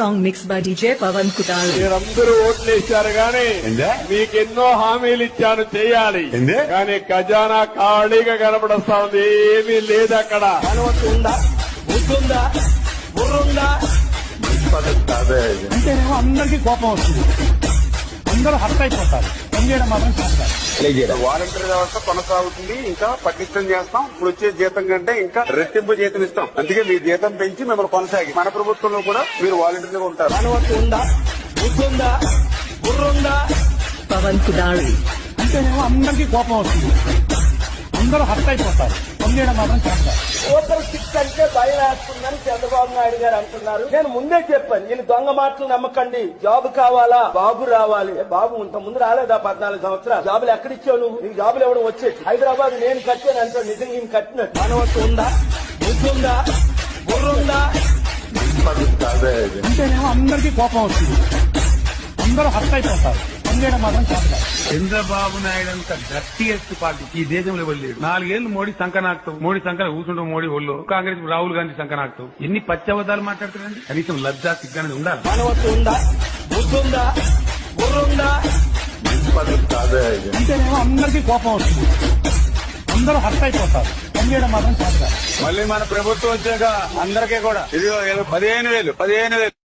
song mixed by DJ Pawan Kutal. మీరందరూ ఓట్లు ఇచ్చారు గాని మీకెన్నో హామీలు ఇచ్చాను చేయాలి కానీ ఖజానా ఖాళీగా కనబడస్తా ఉంది. ఏమీ లేదు అక్కడ. ఉందా బుద్ధుందా బుర్రుందా అంటేనేమో అందరికీ కోపం వస్తుంది, అందరూ హర్ట్ అయిపోతారు. పనిచేయడం మాత్రం చేస్తారు. వాలంటీర్ వ్యవస్థ కొనసాగుతుంది, ఇంకా పటిష్టం చేస్తాం. ఇప్పుడు వచ్చే జీతం కంటే ఇంకా రెట్టింపు జీతం ఇస్తాం. అందుకే మీ జీతం పెంచి మిమ్మల్ని కొనసాగి మన ప్రభుత్వంలో కూడా మీరు వాలంటీర్గా ఉంటారు. అనుమతి ఉందా బుద్ధుందా బుర్రుందా Pawan Kutal. అంటేనేమో అందరికీ కోపం వస్తుంది, అందరూ హర్ట్ అయిపోతారు. పనిచేయడం మాత్రం చేస్తారు. సూపర్ సిక్స్ అంటే భయం వేస్తుందని చంద్రబాబు నాయుడు గారు అంటున్నారు. నేను ముందే చెప్పాను, వీళ్ళు దొంగ మాటలు నమ్మకండి. జాబ్ కావాలా, బాబు రావాలి. బాబు ఇంత ముందు రాలేదా 14 సంవత్సరాలు? జాబులు ఎక్కడిచ్చావు నువ్వు? నీకు జాబులు ఎవరు వచ్చేది? హైదరాబాద్ నేను కట్టాను అంటే నిజంగా నేను కట్టినట్టు. అనుమతి ఉందా బుద్ధుందా బుర్రుందా అంటేనేమో అందరికీ కోపం వస్తుంది, అందరూ హర్ట్ అయిపోతారు. పనిచేయడం మాత్రం చేస్తారు. చంద్రబాబు నాయుడు అంత డర్టీయెస్ట్ పార్టీ ఈ దేశంలో వెళ్ళాడు. 4 ఏళ్లు మోడీ సంకనాక్తావు, మోడీ సంకన కూర్చుంటావు, మోడీ ఒళ్ళు. కాంగ్రెస్ రాహుల్ గాంధీ సంకనాక్తావు. ఎన్ని పచ్చబద్దాలు మాట్లాడుతున్నారండి? కనీసం లజ్జా సిగ్గానే ఉండాలి. అనుమతి ఉందా బుద్ధుందా బుర్రుందా అంటేనేమో అందరికీ కోపం వస్తుంది, అందరూ హర్ట్ అయిపోతారు. పనిచేయడం మాత్రం చేస్తారు. మళ్ళీ మన ప్రభుత్వం వచ్చాక అందరికీ కూడా ఇది 15,000